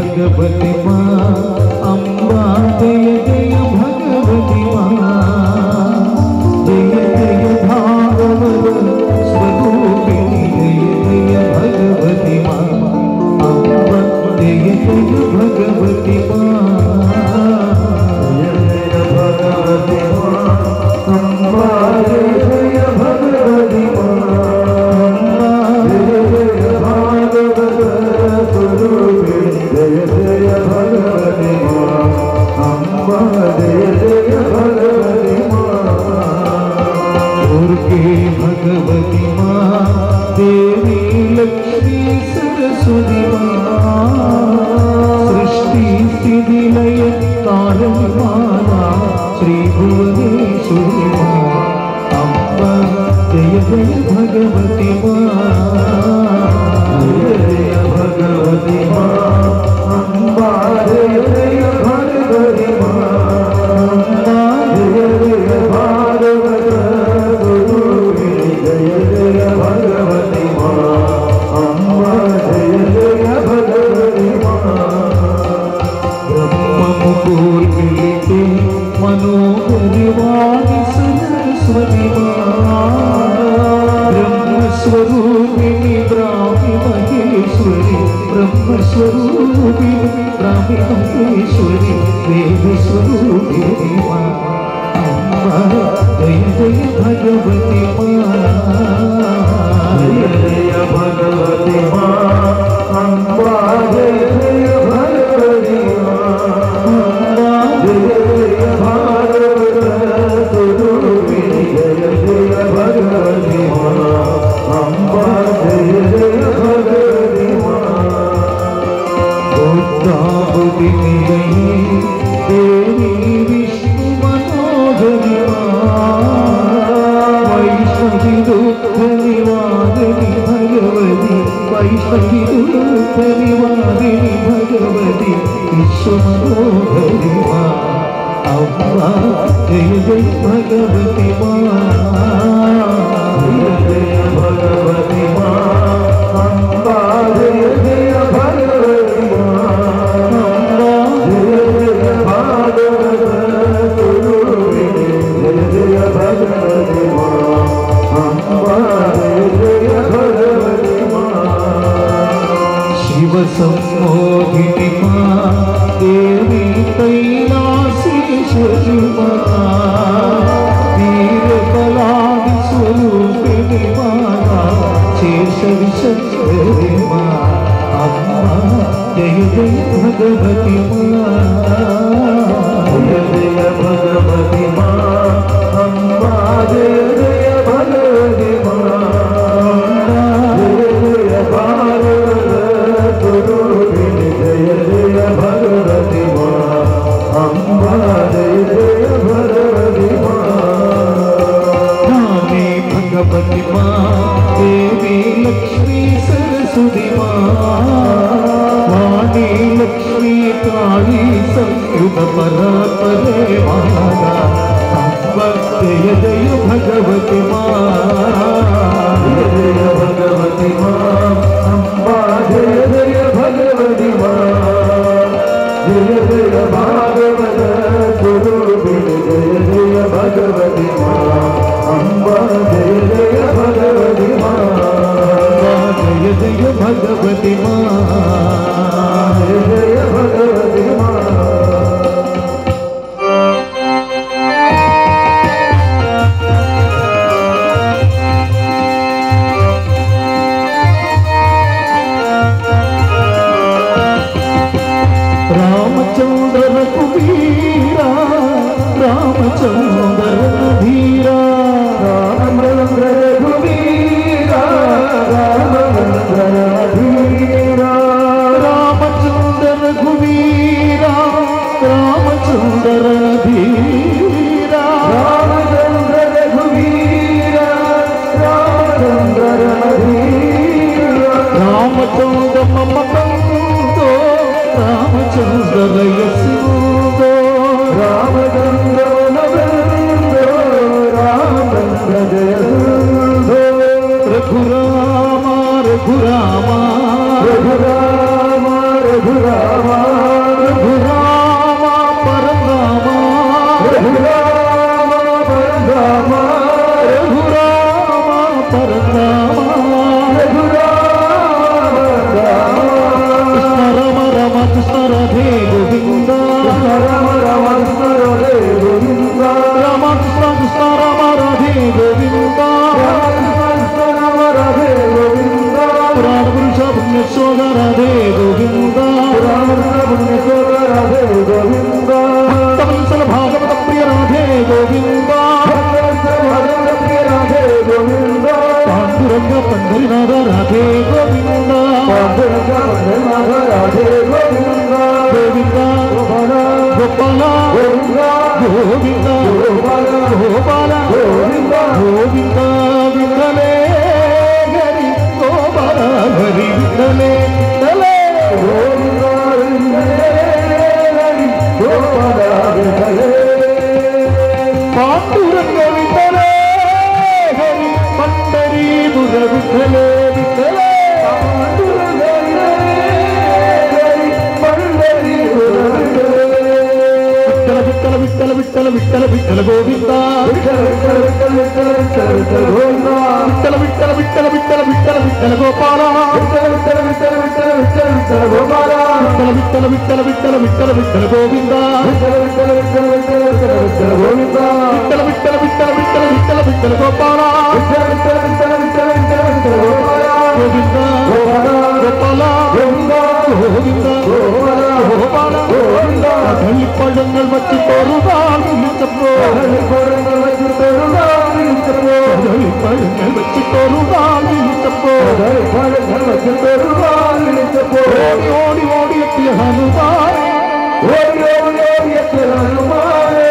भगवती माँ अम्बा जय जय भगवती माँ जय जय भागवत स्वरूपिणी जय जय भगवती माँ अम्बा जय जय भगवती माँ जय जय भगवती माँ अम्बा जय जय भगवती माँ जय जय भागवत स्वरूपिणी जय जय भगवती माँ अम्बा जय जय भगवती माँ दुर्गे भगवती माँ देवी लक्ष्मी सरस्वती माँ सृष्टि स्थिति लय कारणि माता श्री भुवनेश्वरी माँ अम्बा जय जय भगवती माँ जय जय भगवती माँ अम्बा जय जय भगवती माँ अम्बा जय जय भागवत स्वरूपिणी जय जय भगवती माँ अम्बा जय जय भगवती माँ ब्रह्म मुकुर कीर्ति मनोहरि वाणी सरस्वती माँ ब्रह्मस्वरूपिणी ब्राह्मी महेश्वरी ब्रह्मस्वरूपिणी ब्राह्मी महेश्वरी वेदस्वरूपिणी माँ अम्बा जय जय भगवती माँ जय जय भगवती माँ अम्बा जय जय भगवती माँ अम्बा जय जय भागवत स्वरूपिणी जय जय भगवती माँ अम्बा जय जय भगवती माँ बुद्धाबुद्धि देवी विष्णु मनोहरि वैष्णवी दुःख निवारिणी भगवती वैष्णवी दुःख निवारिणी भगवती विश्व मनोहरि माँ अम्बा जय जय भगवती माँ जय जय भगवती माँ अम्बा जय जय भगवती माँ अम्बा जय जय भागवत स्वरूपिणी जय जय भगवती माँ अम्बा जय जय भगवती माँ शिव सम्मोहिनी माँ देवी कैलासेश्वरी माँ वीर कलादि स्वरूपिणी माता शेष विशेश्वरी माँ अम्बा जय जय भगवती माँ जय जय भगवती माँ अम्बा जय जय भगवती माँ जय जय भागवत स्वरूपिणी जय जय भगवती माँ अम्बा जय जय भगवती माँ रानी भगवती माँ देवी लक्ष्मी सरस्वती माँ वाणी लक्ष्मी काली संयुग परात्परे माता अम्बा जय जय भगवती माँ जय जय भगवती माँ अम्बा जय जय भगवती माँ जय जय भागवत स्वरूपिणी जय जय भगवती माँ अम्बा जय जय भगवती माँ जय जय भगवती माँ जय जय भगवती माँ रामचंद्र रघुवीरा रामचंद्र धीरा रामचंद्र रघुवीरा रामचंद्र धीरा रामचंद्र रघुवीरा रामचंद्र धीरा रामचंद्र रघुवीरा रामचंद्र धीरा रामचंद्र मम बंधो रामचंद्र यशोदो रामचंद्र नवंदो ಗೋವಿಂದ ಗೋಪಾಲ ಗೋಪಾಲ ಗೋವಿಂದ ಗೋವಿಂದ ವಿಠಲೇ ಹರಿ ಗೋಪಾಲ ಹರಿ ವಿಠಲೇ ವಿಠಲೇ ಗೋವಿಂದ ಹರಿ ಗೋಪಾಲ ವಿಠಲೇ ಪಾಂಡುರಂಗ ವಿಠಲೇ ಹರಿ ಪಂಡರೀಪುರ ವಿಠಲೇ ವಿಠಲೇ ಪಾಂಡುರಂಗ ಹರಿ ಪಂಡರೀಪುರ ವಿಠಲ ವಿಠಲ ವಿಠಲ ವಿಠಲ ವಿಠಲ ಗೋವಿಂದ ವಿಠಲ ವಿಠಲ ವಿಠಲ ವಿಠಲ ವಿಠಲ ಗೋವಿಂದ ವಿಠಲ ವಿಠಲ ವಿಠಲ ವಿಠಲ ವಿಠಲ ವಿಠಲ ಗೋಪಾಲ ವಿಠಲ ವಿಠಲ ವಿಠಲ ವಿಠಲ ವಿಠಲ ವಿಠಲ ಗೋಪಾಲ ವಿಠಲ ವಿಠಲ ವಿಠಲ ವಿಠಲ ವಿಠಲ ಗೋವಿಂದ ವಿಠಲ ವಿಠಲ ವಿಠಲ ವಿಠಲ ವಿಠಲ ವಿಠಲ ಗೋವಿಂದ ವಿಠಲ ವಿಠಲ ವಿಠಲ ವಿಠಲ ವಿಠಲ ವಿಠಲ ಗೋಪಾಲ ವಿಠಲ ವಿಠಲ ವಿಠಲ ವಿಠಲ ವಿಠಲ ವಿಠಲ ಗೋಪಾಲ ಗೋವಿಂದ ಗೋಪಾಲ ಗೋಪಾಲ ಗೋವಿಂದ ಗೋವಿಂದ ಗೋಪಾಲ ಗೋಪಾಲ ಗೋವಿಂದ പഴങ്ങൾ വച്ച് തോറുതാൽ വിളിച്ചപ്പോ പഴങ്ങൾ വച്ച് തോറുതാൽ വിളിച്ചപ്പോ പഴങ്ങൾ വച്ച് തോറുതാൽ വിളിച്ചപ്പോ പഴങ്ങൾ വച്ച് തോറുതാൽ വിളിച്ചപ്പോ ഓടി ഓടി ഓടിയെത്തിയ ഹനുമാനെ ഓടി ഓടി ഓടിയെത്തിയ ഹനുമാനെ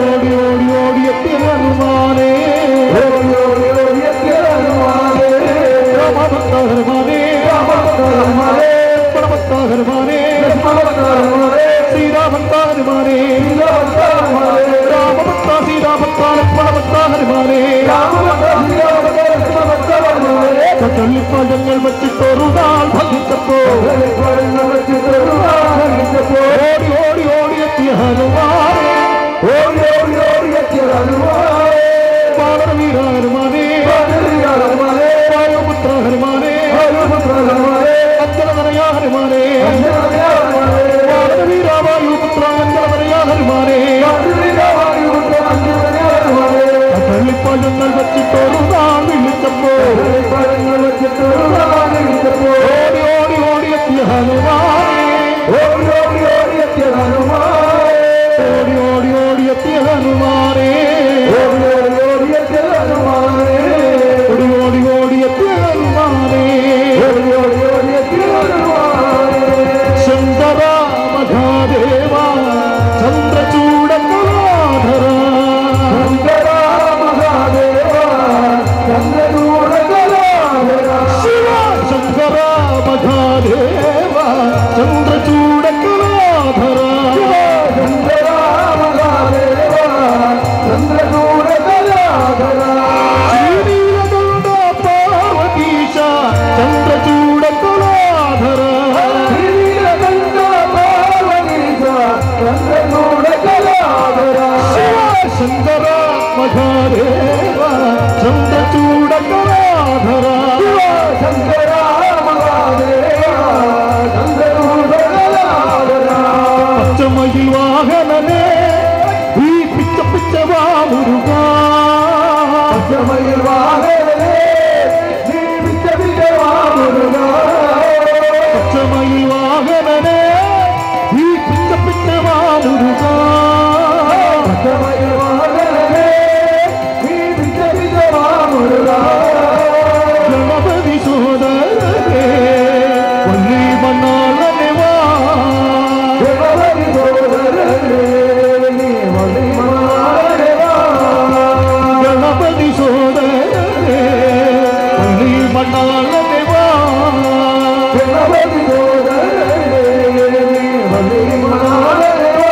ഓടി ഓടി ഓടിയെത്തിയ ഹനുമാനെ ഓടി ഓടി ഓടിയെത്തിയ ഹനുമാനെ രാമഭക്ത ഹനുമാനെ രാമഭക്ത ഹനുമാനെ ലക്ഷ്മണഭക്ത ഹനുമാനെ ലക്ഷ്മണഭക്ത ഹനുമാനെ ശ്രീരാമഭക്ത ഹനുമാനെ രാമഭക്ത ശ്രീരാമഭക്ത ലക്ഷ്മണഭക്ത ഹനുമാനെ തള്ളിപ്പഴങ്ങൾ വച്ചിട്ടൊരുനാൾ ഭജിച്ചപ്പോ ഓടി ഓടി ഓടിയെത്തിയ ഹനുമാനെ ഓടി ഓടി ഓടിയെത്തിയ ഹനുമാനെ വാനരവീര ഹനുമാനെ വായുപുത്ര ഹനുമാനെ അഞ്ജനതനയ ഹനുമാനെ വായുപുത്ര അഞ്ജനതനയ ഹനുമാനെ പള്ളിപ്പഴങ്ങൾ വച്ചിട്ടൊരുനാൾ വിളിച്ചപ്പോ ഓടി ഓടി ഓടിയെത്തിയ ഹനുമാനെ ഓടി ഓടി ഓടിയെത്തിയ ഹനുമാനെ ഓടി ഓടി ഓടിയെത്തിയ ഹനുമാനെ ഓടി ഓടി ഓടിയെത്തിയ ഹനുമാനെ ഓടി ഓടി ഓടിയെത്തിയ ഹനുമാനെ ഓടി ഓടി ഓടിയെത്തിയ ഹനുമാനെ ശങ്കര മഹാദേവ ചന്ദ്രചൂഡ കലാധര ശങ്കര മഹാദേവ ചന്ദ്രചൂഡ കലാധര ശിവ ശങ്കര മഹാദേവ ചന്ദ്രചൂഡ കലാധര ശങ്കര മഹാദേവ ചന്ദ്രചൂഡ കലാധര ശ്രീനീലകണ്ഠ പാർവതീശ ചന്ദ്രചൂഡ കലാധര ശ്രീനീലകണ്ഠ പാർവതീശ ചന്ദ്രചൂഡ കലാധര ശിവ ശങ്കര മഹാദേവ ചന്ദ്രചൂഡ കലാധര ശിവ ശങ്കര മഹാദേവ ചന്ദ്രചൂഡ കലാധര പച്ചമയിൽ വാഹനനെ ഈ പിച്ച പിച്ച വാമുരുക പച്ചമയിൽ വാഹനനെ ഈ പിച്ച പിച്ച വാമുരുക പച്ചമയിൽ വാഹനനെ ഈ പിച്ച പിച്ച വാമുരുക പച്ചമയിൽ വാഹനനെ ഈ പിച്ച പിച്ച വാമുരുക ഗണപതി സോദരനെ വള്ളി മണ്ണാളനെ വാ ഗണപതി സോദരനെ വള്ളി മണ്ണാളനെ വാ ഗണപതി സോദരനെ വള്ളി മണ്ണാളനെ വാ ഗണപതി സോദരനെ വള്ളി മണ്ണാളനെ വാ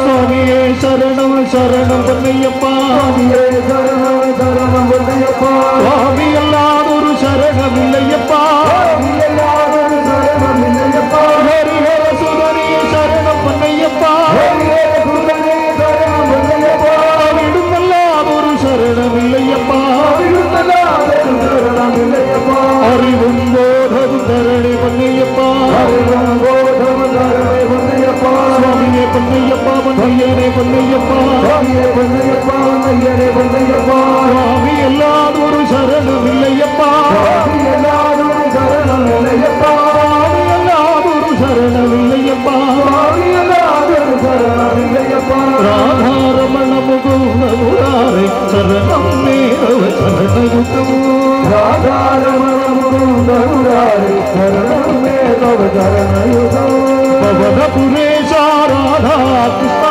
സ്വാമിയേ ശരണം ശരണം പൊന്നയ്യപ്പ സ്വാമിയേ ശരണം ശരണം പൊന്നയ്യപ്പ സ്വാമിയല്ലാതൊരു ശരണമില്ലയ്യപ്പ സ്വാമിയല്ലാതൊരു ശരണമില്ലയ്യപ്പ ഹരിഹര സുതനിയെ ശരണം പൊന്നയ്യപ്പ ഹരിഹര സുതനിയെ ശരണം പൊന്നയ്യപ്പ അവിടുന്നല്ലാതൊരു ശരണമില്ലയ്യപ്പ അവിടുന്നല്ലാതൊരു ശരണമില്ലയ്യപ്പ അറിവും ബോധവും തരണേ പൊന്നയ്യപ്പ അറിവും ബോധവും തരണേ പൊന്നയ്യപ്പ സ്വാമിയെ പൊന്നയ്യപ്പ പൊന്നയ്യനെ പൊന്നയ്യപ്പ സ്വാമിയെ പൊന്നയ്യപ്പ പൊന്നയ്യനെ പൊന്നയ്യപ്പ സ്വാമിയല്ലാതൊരു ശരണമില്ലയ്യപ്പ സ്വാമിയല്ലാതൊരു ശരണമില്ലയ്യപ്പ സ്വാമിയല്ലാതൊരു ശരണമില്ലയ്യപ്പ സ്വാമിയല്ലാതൊരു ശരണമില്ലയ്യപ്പ രാധാരമണ മുകുന്ദ മുരാരേ ശരണം മേരവ ശരണയുഗം രാധാരമണ മുകുന്ദ മുരാരേ ശരണം മേരവ ശരണയുഗം പവനപുരേശ രാധാ കൃഷ്ണ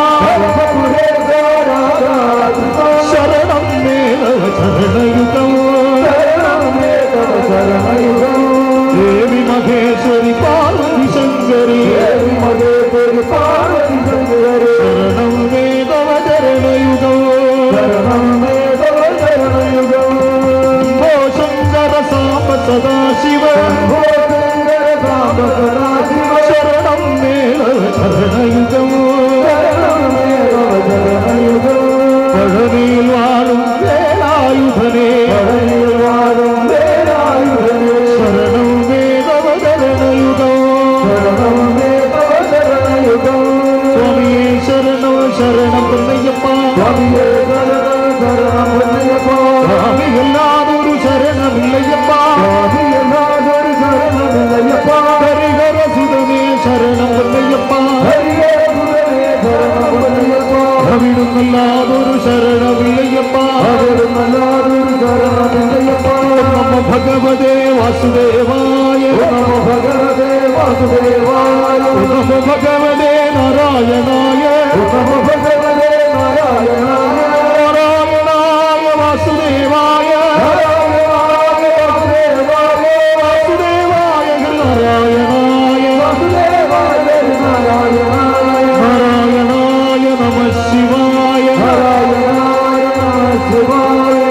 ശരണം മേ തവ ചരണയുഗം ദേവി മഹേശ്വരി പാർവതി ശങ്കരി ശരണം മേ തവ ചരണയുഗം ഭോ ശങ്കര സാംബ സദാശിവ ശരണം മേ തവ ചരണയുഗം പഴനിയിൽ വാഴും വേലായുധനേ ശരണം മേ തവ ചരണയുഗം സ്വാമിയേ ശരണം ശരണം പൊന്നയ്യപ്പ സ്വാമിയല്ലാതൊരു ശരണമില്ലയ്യപ്പ ഹരിഹരസുതനേ ശരണം പൊന്നയ്യപ്പ അവിടുന്നല്ലാതൊരു ശരണമില്ലയ്യപ്പ നമ ഭഗവതേ വാസുദേവായ നമ ഭഗവതേ വാസുദേവായ നമ ഭഗവതേ നാരായണായ നമ ഭഗവതേ നാരായണായ നാരായണായ വാസുദേവായ വാസുദേവായ നാരായണായ നാരായണായ നമഃ ശിവായ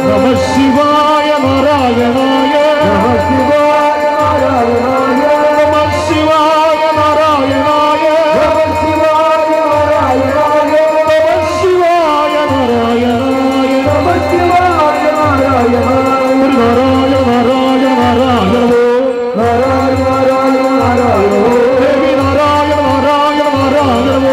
നമഃ ശിവായ നാരായണായ നമഃ ശിവായ നാരായണായ നമഃ ശിവായ നാരായണായ ദേവി നാരായണ നാരായണ നാരായണ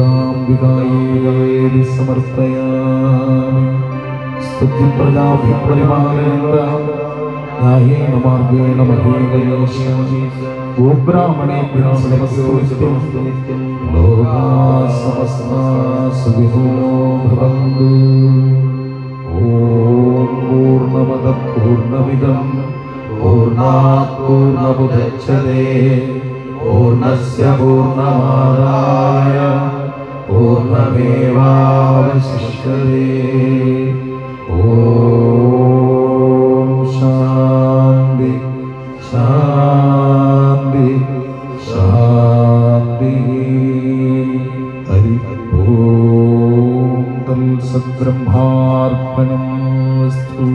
ലളിതാംബികായേ സമർപ്പയാമി സ്തുതിം പ്രജാഭിപ്രതിപാലയന്ത ന്യായേന മാർഗേണ മഹീകരീഷ്യാമി ഗോബ്രാഹ്മണേഭ്യः നമസ്തേ ലോകാः സമസ്താः സുഖിനോ ഭവന്തു. ഓം പൂർണ്ണമദഃ പൂർണ്ണമിദം പൂർണ്ണാത് പൂർണ്ണമുദച്യതേ പൂർണ്ണസ്യ പൂർണ്ണമാദായ പൂർണ്ണമേവാവശിഷ്യതേ. ഓം ശാന്തി ശാന്തി ശാന്തി. ഹരി ഓം തത്സത് ബ്രഹ്മാർപ്പണം വസ്തു.